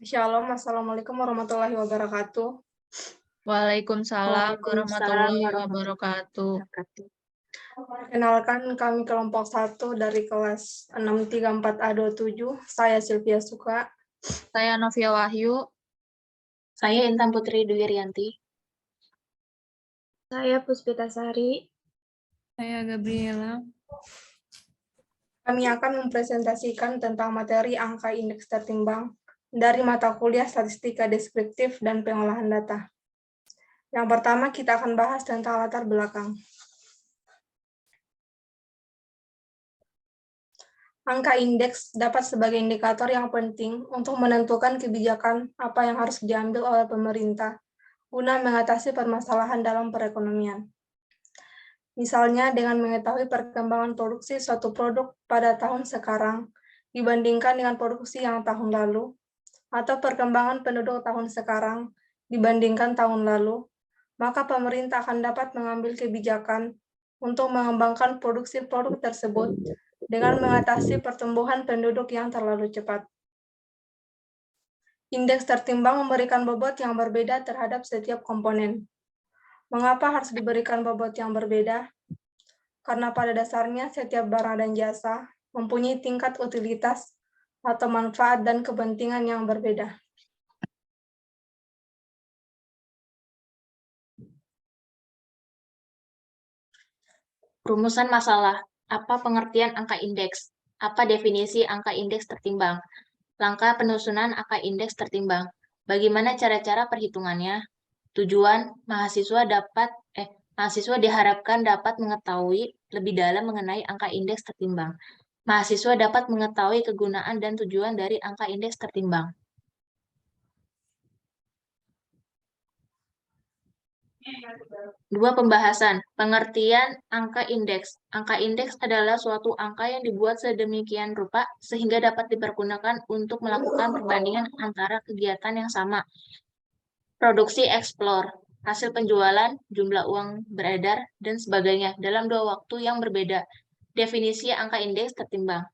Shalom, Assalamualaikum warahmatullahi wabarakatuh. Waalaikumsalam Waalaikumsalam warahmatullahi warahmatullahi wabarakatuh. wabarakatuh. Perkenalkan, kami kelompok 1 dari kelas 634A27. Saya Sylvia Suka. Saya Novia Wahyu. Saya Intan Putri Dwi Rianti. Saya Puspita Sari. Saya Gabriela. Kami akan mempresentasikan tentang materi angka indeks tertimbang dari mata kuliah statistika deskriptif dan pengolahan data. Yang pertama, kita akan bahas tentang latar belakang. Angka indeks dapat sebagai indikator yang penting untuk menentukan kebijakan apa yang harus diambil oleh pemerintah guna mengatasi permasalahan dalam perekonomian. Misalnya dengan mengetahui perkembangan produksi suatu produk pada tahun sekarang dibandingkan dengan produksi yang tahun lalu, atau perkembangan penduduk tahun sekarang dibandingkan tahun lalu, maka pemerintah akan dapat mengambil kebijakan untuk mengembangkan produksi produk tersebut dengan mengatasi pertumbuhan penduduk yang terlalu cepat. Indeks tertimbang memberikan bobot yang berbeda terhadap setiap komponen. Mengapa harus diberikan bobot yang berbeda? Karena pada dasarnya setiap barang dan jasa mempunyai tingkat utilitas atau manfaat dan kepentingan yang berbeda. Rumusan masalah. Apa pengertian angka indeks? Apa definisi angka indeks tertimbang? Langkah penyusunan angka indeks tertimbang. Bagaimana cara-cara perhitungannya? Tujuan, mahasiswa diharapkan dapat mengetahui lebih dalam mengenai angka indeks tertimbang. Mahasiswa dapat mengetahui kegunaan dan tujuan dari angka indeks tertimbang. Dua pembahasan. Pengertian angka indeks. Angka indeks adalah suatu angka yang dibuat sedemikian rupa sehingga dapat dipergunakan untuk melakukan perbandingan antara kegiatan yang sama. Produksi eksplor, hasil penjualan, jumlah uang beredar, dan sebagainya dalam dua waktu yang berbeda. Definisi angka indeks tertimbang.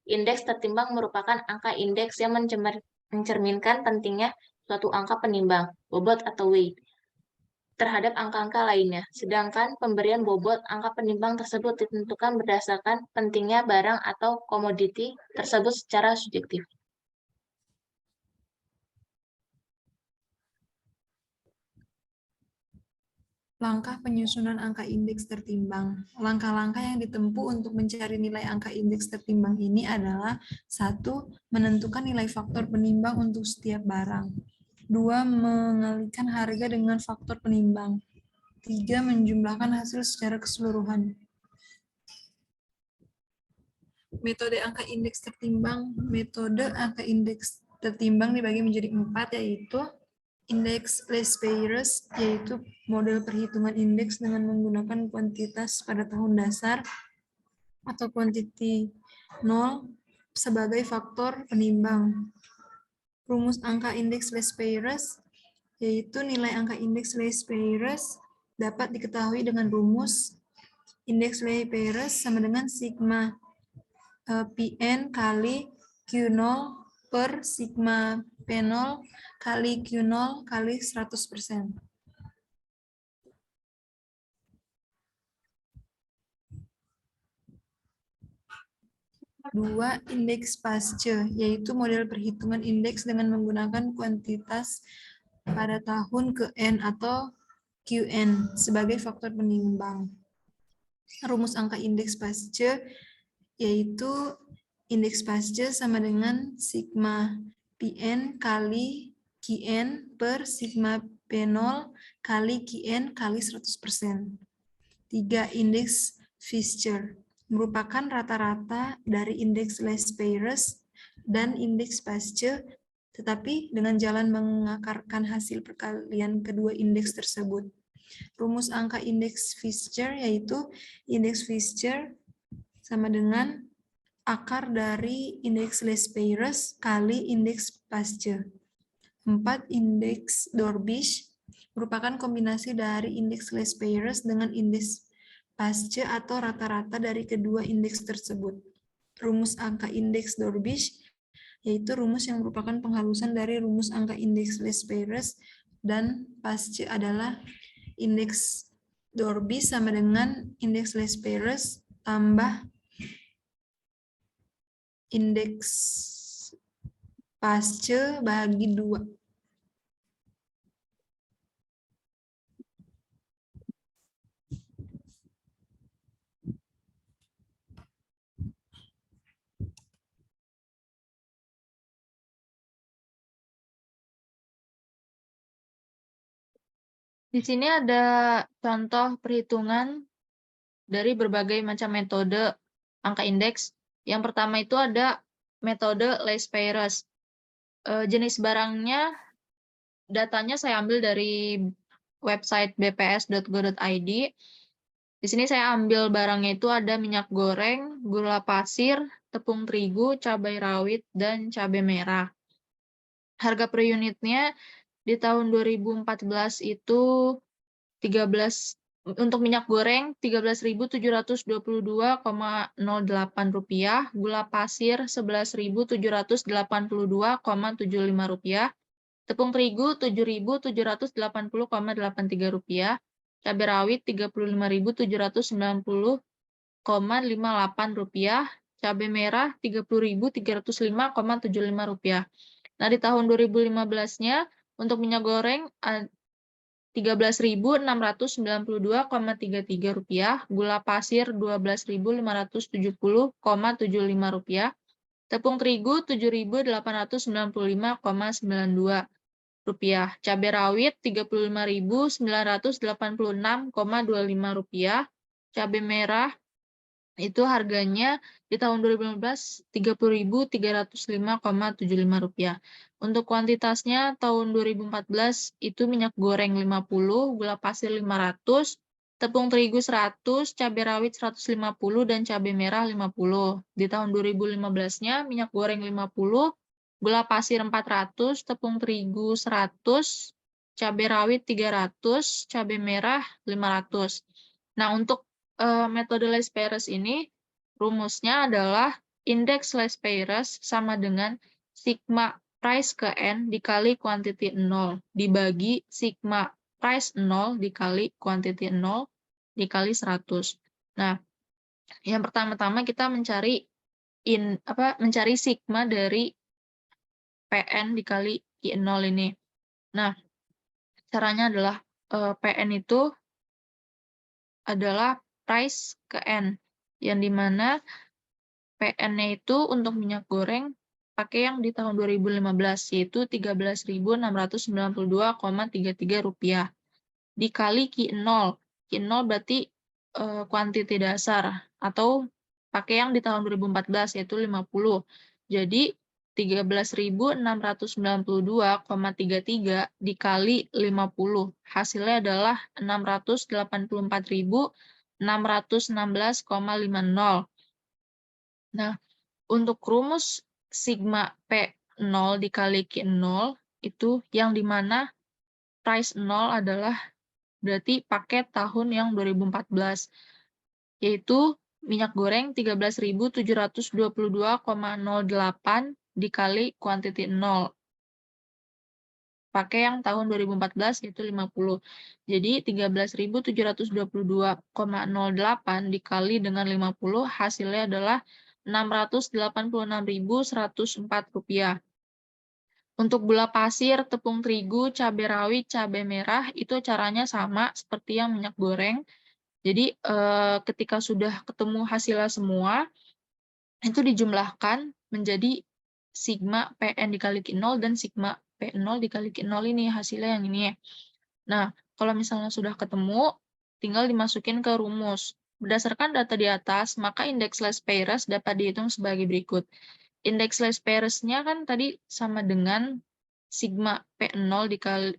Indeks tertimbang merupakan angka indeks yang mencerminkan pentingnya suatu angka penimbang, bobot atau weight, terhadap angka-angka lainnya, sedangkan pemberian bobot angka penimbang tersebut ditentukan berdasarkan pentingnya barang atau komoditi tersebut secara subjektif. Langkah penyusunan angka indeks tertimbang. Langkah-langkah yang ditempuh untuk mencari nilai angka indeks tertimbang ini adalah 1. Menentukan nilai faktor penimbang untuk setiap barang. 2. Mengalikan harga dengan faktor penimbang. 3. Menjumlahkan hasil secara keseluruhan. Metode angka indeks tertimbang. Metode angka indeks tertimbang dibagi menjadi 4, yaitu indeks Lespeyres, yaitu model perhitungan indeks dengan menggunakan kuantitas pada tahun dasar atau kuantiti 0 sebagai faktor penimbang. Rumus angka indeks Lespeyres, yaitu nilai angka indeks Lespeyres dapat diketahui dengan rumus indeks Lespeyres sama dengan sigma Pn kali Q0 per sigma P0 kali Q0 kali 100%. Dua, indeks Pasce, yaitu model perhitungan indeks dengan menggunakan kuantitas pada tahun ke N atau Qn sebagai faktor penimbang. Rumus angka indeks Pasce yaitu indeks Pasce sama dengan sigma Pn kali Qn per sigma P0 kali Qn kali 100%. 3. Indeks Fischer merupakan rata-rata dari indeks Lespeyres dan indeks Pasce, tetapi dengan jalan mengakarkan hasil perkalian kedua indeks tersebut. Rumus angka indeks Fischer yaitu indeks Fischer sama dengan akar dari indeks Lespeyres kali indeks Pasce. 4. Indeks Dorbish merupakan kombinasi dari indeks Lespeyres dengan indeks Pasce atau rata-rata dari kedua indeks tersebut. Rumus angka indeks Dorbish yaitu rumus yang merupakan penghalusan dari rumus angka indeks Least Sparers, dan pasca adalah indeks Dorby sama dengan indeks Least Sparers tambah indeks pasca bagi 2. Di sini ada contoh perhitungan dari berbagai macam metode angka indeks. Yang pertama itu ada metode Least Sparers. Jenis barangnya, datanya saya ambil dari website bps.go.id. Di sini saya ambil barangnya itu ada minyak goreng, gula pasir, tepung terigu, cabai rawit, dan cabai merah. Harga per unitnya di tahun 2014 itu 13, untuk minyak goreng Rp13.722,08, gula pasir Rp11.782,75, tepung terigu Rp7.780,83, cabai rawit Rp35.790,58, cabai merah Rp30.305,75. Nah, di tahun 2015-nya untuk minyak goreng Rp13.692,33, gula pasir Rp12.570,75, tepung terigu Rp7.895,92, cabai rawit Rp35.986,25, cabai merah itu harganya di tahun 2015 Rp30.305,75. Untuk kuantitasnya tahun 2014 itu minyak goreng 50, gula pasir 500, tepung terigu 100, cabai rawit 150, dan cabai merah 50. Di tahun 2015-nya minyak goreng 50, gula pasir 400, tepung terigu 100, cabai rawit 300, cabai merah 500. Nah, untuk metode Least Sparers ini rumusnya adalah indeks Least Sparers sama dengan sigma price ke N dikali quantity 0 dibagi sigma price 0 dikali quantity 0 dikali 100. Nah, yang pertama-tama kita mencari sigma dari PN dikali I0 ini. Nah, caranya adalah PN itu adalah price ke N, yang dimana PN-nya itu untuk minyak goreng pakai yang di tahun 2015, yaitu Rp13.692,33, dikali Q0. Q0 berarti kuantiti dasar, atau pakai yang di tahun 2014, yaitu 50. Jadi 13.692,33 dikali 50. Hasilnya adalah 684.616,50. Nah, untuk rumus sigma P0 dikali Q0 itu yang dimana price 0 adalah berarti paket tahun yang 2014, yaitu minyak goreng 13.722,08 dikali quantity 0. Pakai yang tahun 2014 yaitu 50. Jadi 13.722,08 dikali dengan 50 hasilnya adalah Rp686.104. Untuk gula pasir, tepung terigu, cabai rawit, cabai merah itu caranya sama seperti yang minyak goreng. Jadi ketika sudah ketemu hasilnya semua, itu dijumlahkan menjadi sigma PN dikali Q0 dan sigma P0 dikali Q0 ini, hasilnya yang ini. Nah, kalau misalnya sudah ketemu, tinggal dimasukin ke rumus. Berdasarkan data di atas, maka indeks Least Sparers dapat dihitung sebagai berikut. Indeks Least Sparers-nya kan tadi sama dengan sigma P0 dikali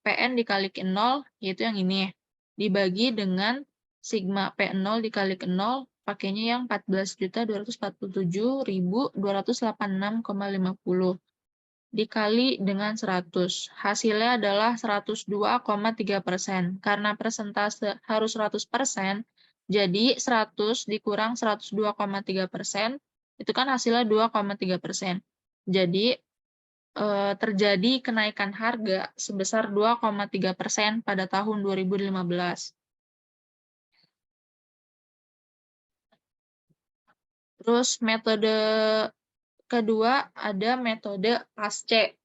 PN dikali Q0, yaitu yang ini, dibagi dengan sigma P0 dikali Q0, pakainya yang 14.247.286,50 dikali dengan 100. Hasilnya adalah 102,3%. Karena persentase harus 100%, jadi 100 dikurang 102,3%, itu kan hasilnya 2,3%. Jadi, terjadi kenaikan harga sebesar 2,3% pada tahun 2015. Terus metode kedua ada metode pasce.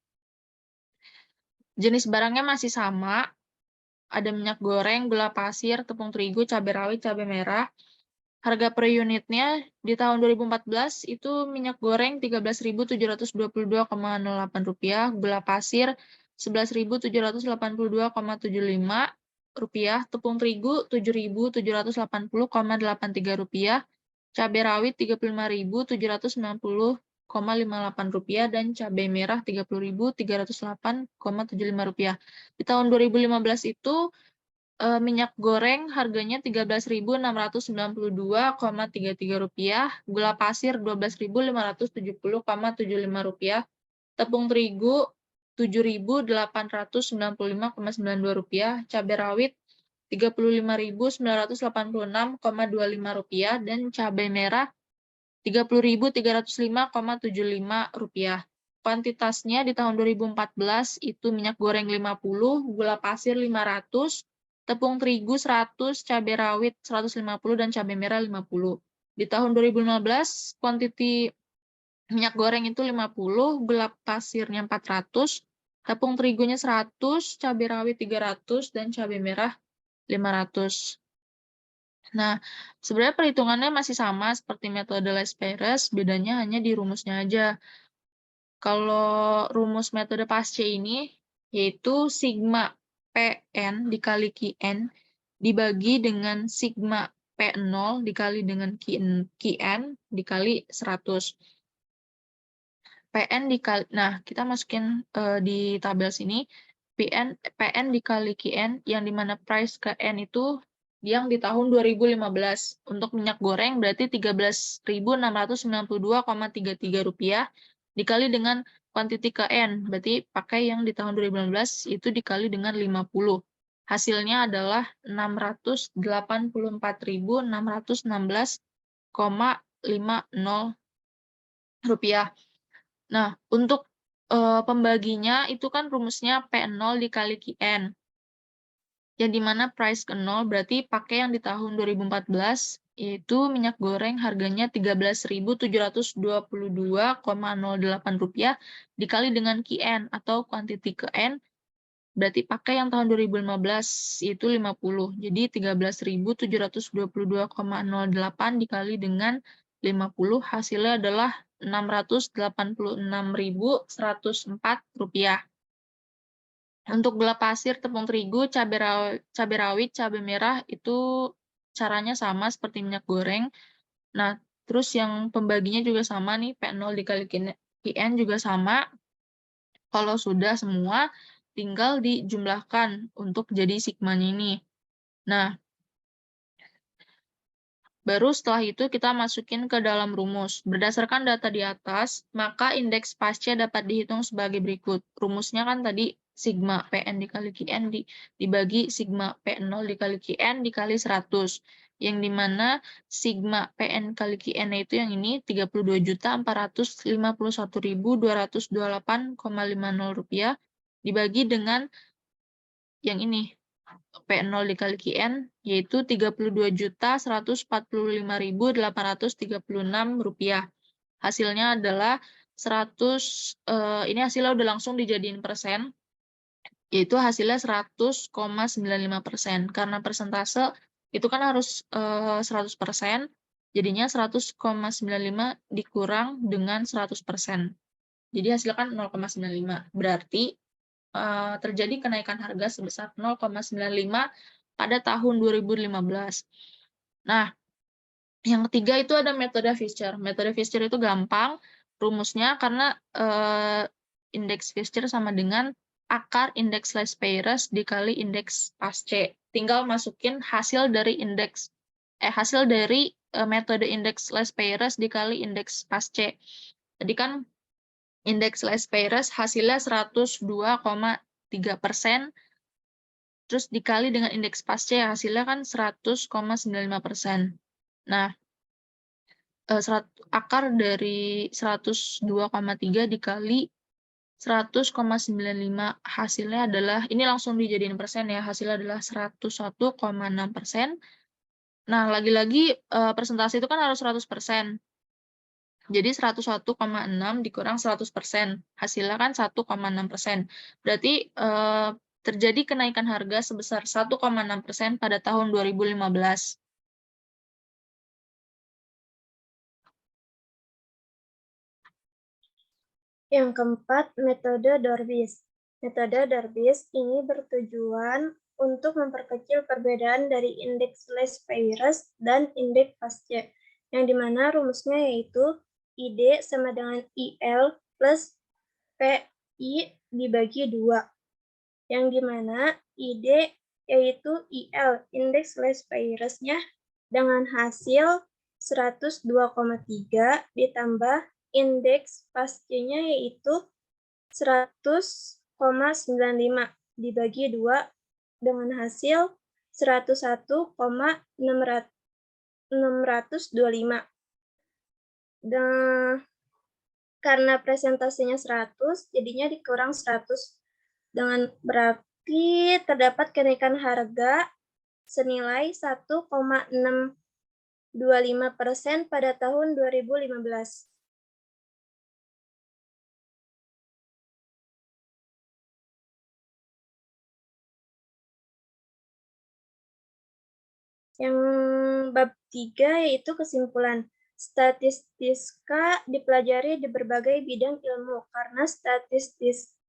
Jenis barangnya masih sama, ada minyak goreng, gula pasir, tepung terigu, cabai rawit, cabai merah. Harga per unitnya di tahun 2014 itu minyak goreng Rp13.722,08, gula pasir Rp11.782,75, tepung terigu Rp7.780,83, cabai rawit Rp35.790,58 dan cabai merah Rp30.308,75. Di tahun 2015 itu minyak goreng harganya Rp13.692,33, gula pasir Rp12.570,75, tepung terigu Rp7.895,92, cabai rawit Rp35.986,25 dan cabai merah Rp30.305,75. Kuantitasnya di tahun 2014 itu minyak goreng 50, gula pasir 500, tepung terigu 100, cabai rawit 150 dan cabai merah 50. Di tahun 2015 kuantiti minyak goreng itu 50, gula pasirnya 400, tepung terigunya 100, cabai rawit 300 dan cabai merah 500. Nah, sebenarnya perhitungannya masih sama seperti metode Less-Perres, bedanya hanya di rumusnya aja. Kalau rumus metode pasce ini, yaitu sigma PN dikali QN dibagi dengan sigma P0 dikali dengan QN dikali 100. PN dikali, nah kita masukin di tabel sini, PN dikali QN, yang dimana price ke N itu yang di tahun 2015. Untuk minyak goreng berarti Rp13.692,33 dikali dengan kuantiti ke N, berarti pakai yang di tahun 2015 itu dikali dengan 50. Hasilnya adalah Rp684.616,50. Nah, untuk pembaginya itu kan rumusnya P0 dikali QN. Yang dimana price ke 0 berarti pakai yang di tahun 2014, yaitu minyak goreng harganya Rp13.722,08 dikali dengan QN atau kuantiti ke N, berarti pakai yang tahun 2015 itu 50. Jadi 13.722,08 dikali dengan 50 hasilnya adalah Rp686.104. Untuk gula pasir, tepung terigu, cabai rawit, cabai merah itu caranya sama seperti minyak goreng. Nah, terus yang pembaginya juga sama nih, P0 dikali QN juga sama. Kalau sudah semua, tinggal dijumlahkan untuk jadi sigmanya ini. Nah, baru setelah itu kita masukin ke dalam rumus. Berdasarkan data di atas, maka indeks pasca dapat dihitung sebagai berikut. Rumusnya kan tadi sigma PN dikali QN dibagi sigma P0 dikali QN dikali 100. Yang dimana sigma PN kali QN itu yang ini 32.451.228,50 rupiah dibagi dengan yang ini P0 dikali QN yaitu Rp32.145.836. Hasilnya adalah 100, ini hasilnya udah langsung dijadiin persen, yaitu hasilnya 100,95%. Karena persentase itu kan harus 100%, jadinya 100,95 dikurang dengan 100%. Jadi hasilnya kan 0,95. Berarti terjadi kenaikan harga sebesar 0,95 pada tahun 2015. Nah, yang ketiga itu ada metode Fisher. Metode Fisher itu gampang rumusnya karena indeks Fisher sama dengan akar indeks Less-Perres dikali indeks pasce. Tinggal masukin hasil dari metode indeks Less-Perres dikali indeks pasce. Tadi kan indeks Less-Perres hasilnya 102,3%, terus dikali dengan indeks pasce hasilnya kan 100,95%. Nah, akar dari 102,3 dikali 100,95, hasilnya adalah, ini langsung dijadiin persen ya, hasilnya adalah 101,6%. Nah, lagi-lagi persentase itu kan harus 100%. Jadi 101,6 dikurang 100%, hasilnya kan 1,6%. Berarti terjadi kenaikan harga sebesar 1,6% pada tahun 2015. Yang keempat, metode Dorvis. Metode Dorvis ini bertujuan untuk memperkecil perbedaan dari indeks Lesch Payres dan indeks Pasche, yang dimana rumusnya yaitu ID sama dengan IL plus PI dibagi 2, yang dimana ID yaitu IL, indeks Lesch Payres-nya, dengan hasil 102,3 ditambah indeks Pasche-nya yaitu 100,95 dibagi 2 dengan hasil 101,625. Dan karena presentasinya 100, jadinya dikurang 100. Dengan berarti terdapat kenaikan harga senilai 1,625% pada tahun 2015. Yang bab 3 yaitu kesimpulan. Statistika dipelajari di berbagai bidang ilmu karena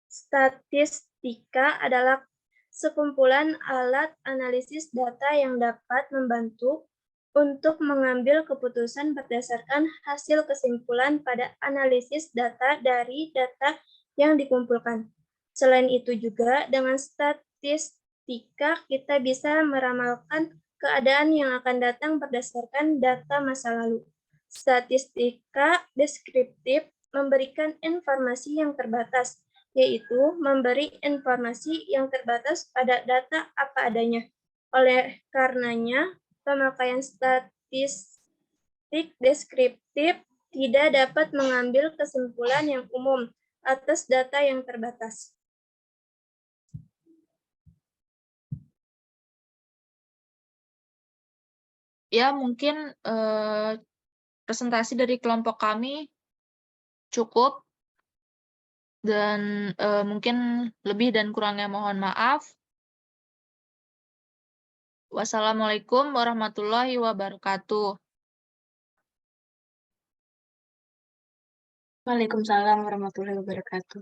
statistika adalah sekumpulan alat analisis data yang dapat membantu untuk mengambil keputusan berdasarkan hasil kesimpulan pada analisis data dari data yang dikumpulkan. Selain itu juga dengan statistika kita bisa meramalkan keadaan yang akan datang berdasarkan data masa lalu. Statistika deskriptif memberikan informasi yang terbatas, yaitu memberi informasi yang terbatas pada data apa adanya. Oleh karenanya, pemakaian statistik deskriptif tidak dapat mengambil kesimpulan yang umum atas data yang terbatas. Ya, mungkin presentasi dari kelompok kami cukup, dan mungkin lebih dan kurangnya mohon maaf. Wassalamualaikum warahmatullahi wabarakatuh. Waalaikumsalam warahmatullahi wabarakatuh.